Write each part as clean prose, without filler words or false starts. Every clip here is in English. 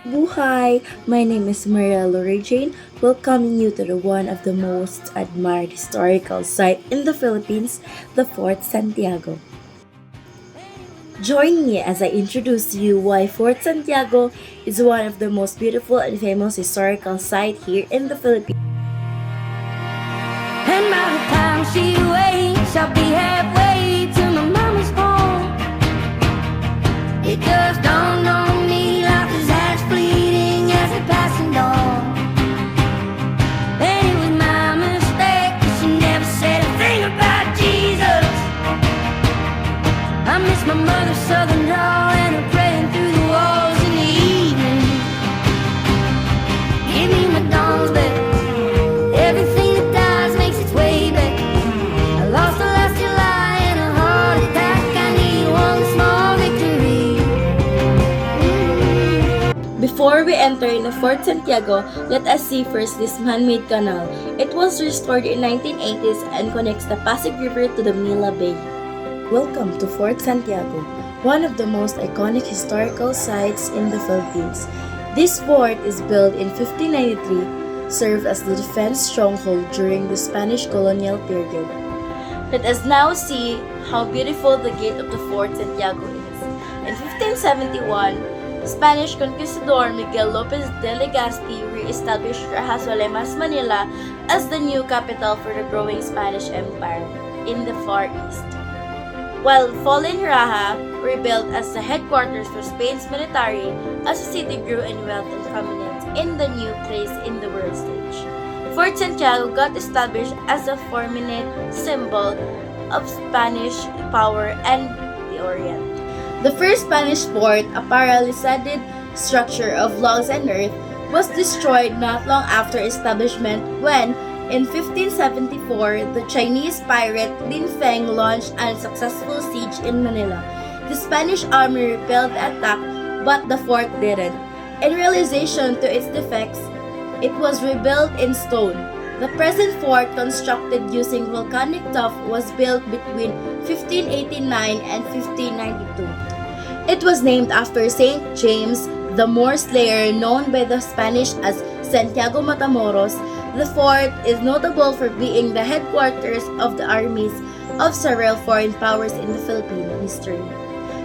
Buhay! My name is Maria Jane, welcoming you to the one of the most admired historical site in the Philippines, the Fort Santiago. Join me as I introduce you why Fort Santiago is one of the most beautiful and famous historical site here in the Philippines. And by the time she wakes, I'll be halfway to my mama's home. It just dawned on me life is as fleeting as a passing dawn. And it was my mistake, 'cause she never said a thing about Jesus. I miss my mother's southern drawl and her praying through the walls in the evening. Give me my dawn's bed. Everything that dies makes its way back. I lost her last July in a heart attack. I need one small victory. Before we enter in the Fort Santiago, let us see first this man-made canal. It was restored in 1980s and connects the Pasig River to the Manila Bay. Welcome to Fort Santiago, one of the most iconic historical sites in the Philippines. This fort is built in 1593, served as the defense stronghold during the Spanish colonial period. Let us now see how beautiful the gate of the Fort Santiago is. In 1571, Spanish conquistador Miguel Lopez de Legazpi re-established Rajasolemas, Manila as the new capital for the growing Spanish Empire in the Far East. While fallen Raha rebuilt as the headquarters for Spain's military as the city grew in wealth and prominence in the new place in the world stage. Fort Santiago got established as a permanent symbol of Spanish power and the Orient. The first Spanish fort, a palissaded structure of logs and earth, was destroyed not long after establishment when, in 1574, the Chinese pirate Lin Feng launched a successful siege in Manila. The Spanish army repelled the attack, but the fort didn't. In realization to its defects, it was rebuilt in stone. The present fort, constructed using volcanic tuff, was built between 1589 and 1592. It was named after Saint James, the Moor slayer known by the Spanish as Santiago Matamoros. The fort is notable for being the headquarters of the armies of several foreign powers in the Philippine history,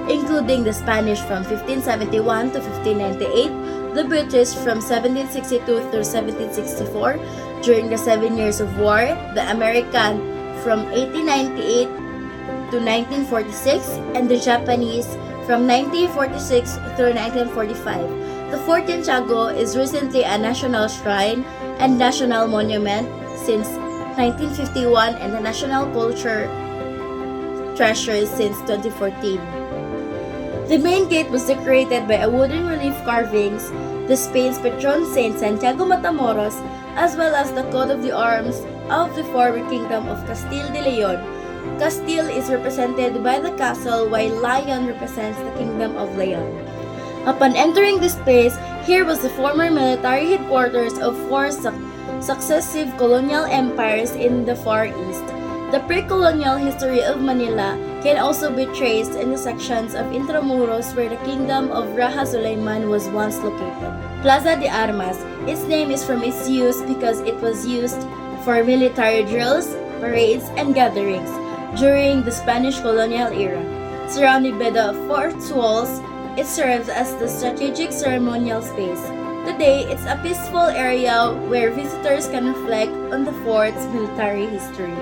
including the Spanish from 1571 to 1598, the British from 1762 through 1764 during the 7 Years of War, the American from 1898 to 1946, and the Japanese from 1946 through 1945. The Fort Santiago is recently a national shrine and national monument since 1951 and a national culture treasure since 2014. The main gate was decorated by a wooden relief carvings, the Spain's patron saint Santiago Matamoros, as well as the coat of the arms of the former kingdom of Castile de Leon. Castile is represented by the castle while Lion represents the kingdom of Leon. Upon entering this place, here was the former military headquarters of four successive colonial empires in the Far East. The pre-colonial history of Manila can also be traced in the sections of Intramuros where the kingdom of Raja Sulaiman was once located. Plaza de Armas, its name is from its use because it was used for military drills, parades, and gatherings during the Spanish colonial era. Surrounded by the fort's walls, it serves as the strategic ceremonial space. Today, it's a peaceful area where visitors can reflect on the fort's military history.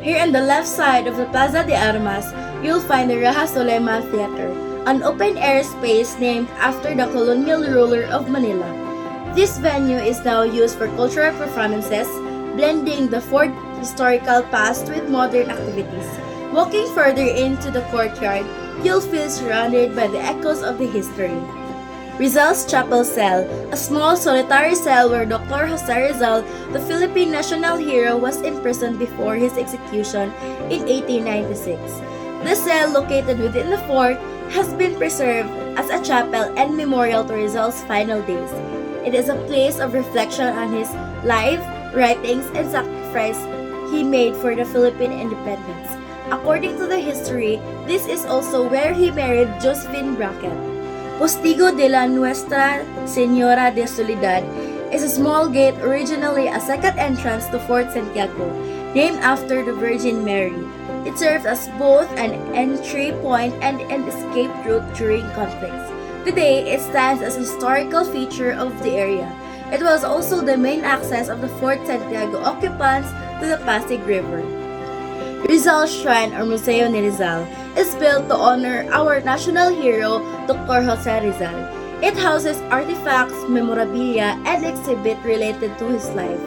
Here on the left side of the Plaza de Armas, you'll find the Raja Sulaiman Theater, an open-air space named after the colonial ruler of Manila. This venue is now used for cultural performances, blending the fort historical past with modern activities. Walking further into the courtyard, you'll feel surrounded by the echoes of the history. Rizal's Chapel Cell, a small solitary cell where Dr. Jose Rizal, the Philippine national hero, was imprisoned before his execution in 1896. The cell, located within the fort, has been preserved as a chapel and memorial to Rizal's final days. It is a place of reflection on his life, writings, and sacrifice he made for the Philippine independence. According to the history, this is also where he married Josephine Brackett. Postigo de la Nuestra Señora de Soledad is a small gate originally a second entrance to Fort Santiago, named after the Virgin Mary. It serves as both an entry point and an escape route during conflicts. Today, it stands as a historical feature of the area. It was also the main access of the Fort Santiago occupants to the Pasig River. Rizal Shrine or Museo ni Rizal is built to honor our national hero, Dr. Jose Rizal. It houses artifacts, memorabilia, and exhibit related to his life,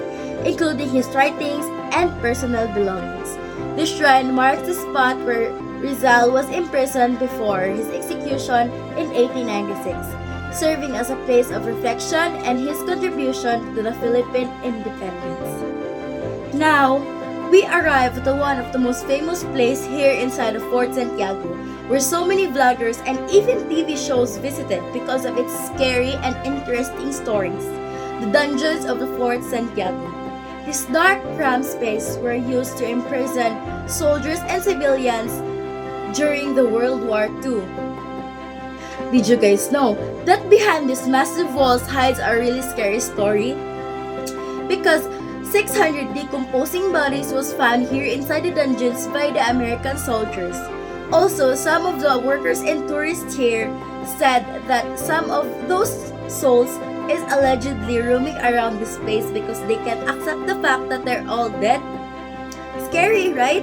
including his writings and personal belongings. The shrine marks the spot where Rizal was imprisoned before his execution in 1896, serving as a place of reflection and his contribution to the Philippine independence. Now, we arrive at one of the most famous places here inside of Fort Santiago, where so many vloggers and even TV shows visited because of its scary and interesting stories. The dungeons of the Fort Santiago. These dark, cramped spaces were used to imprison soldiers and civilians during the World War II. Did you guys know that behind these massive walls hides a really scary story? Because 600 decomposing bodies was found here inside the dungeons by the American soldiers. Also, some of the workers and tourists here said that some of those souls is allegedly roaming around this place because they can't accept the fact that they're all dead. Scary, right?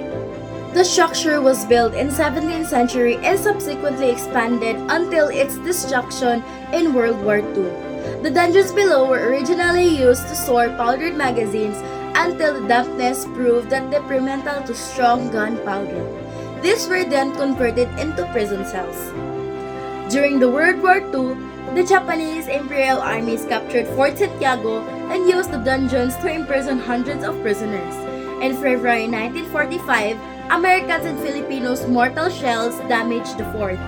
The structure was built in 17th century and subsequently expanded until its destruction in World War II. The dungeons below were originally used to store powdered magazines until the dampness proved that detrimental to strong gunpowder. These were then converted into prison cells. During the World War II, the Japanese Imperial armies captured Fort Santiago and used the dungeons to imprison hundreds of prisoners. In February 1945, Americans and Filipinos' mortar shells damaged the fort.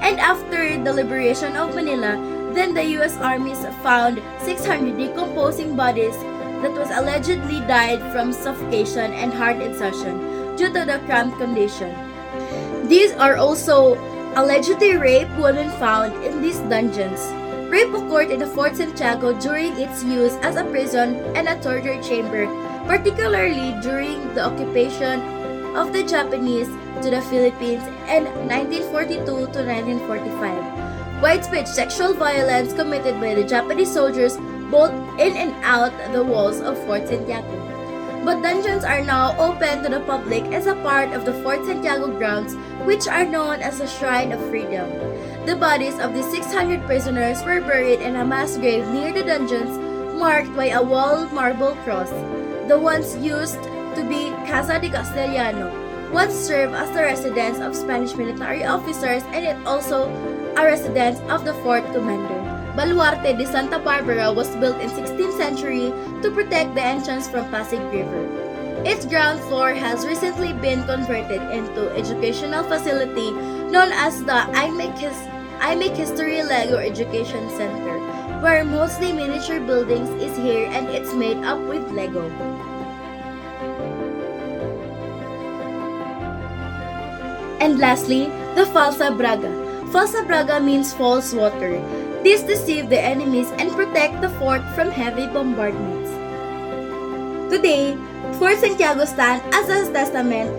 And after the liberation of Manila, then the U.S. armies found 600 decomposing bodies that was allegedly died from suffocation and heart exhaustion due to the cramped condition. These are also allegedly raped women found in these dungeons. Rape occurred in the Fort Santiago during its use as a prison and a torture chamber, particularly during the occupation of the Japanese to the Philippines in 1942 to 1945. Widespread sexual violence committed by the Japanese soldiers both in and out the walls of Fort Santiago. But dungeons are now open to the public as a part of the Fort Santiago grounds, which are known as the Shrine of Freedom. The bodies of the 600 prisoners were buried in a mass grave near the dungeons, marked by a wall marble cross. The ones used to be Casa de Castellano once served as the residence of Spanish military officers, and it also a residence of the fort commander. Baluarte de Santa Barbara was built in 16th century to protect the entrance from Pasig River. Its ground floor has recently been converted into educational facility known as the I Make History Lego Education Center, where mostly miniature buildings is here and it's made up with Lego. And lastly, the Falsa Braga. Falsa Braga means false water. This deceived the enemies and protect the fort from heavy bombardments. Today, Fort Santiago stands as a testament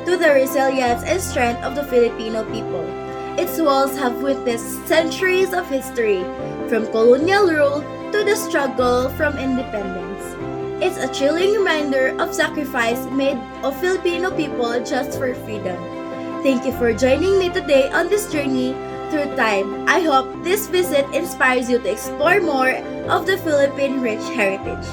to the resilience and strength of the Filipino people. Its walls have witnessed centuries of history, from colonial rule to the struggle from independence. It's a chilling reminder of sacrifice made of Filipino people just for freedom. Thank you for joining me today on this journey through time. I hope this visit inspires you to explore more of the Philippine rich heritage.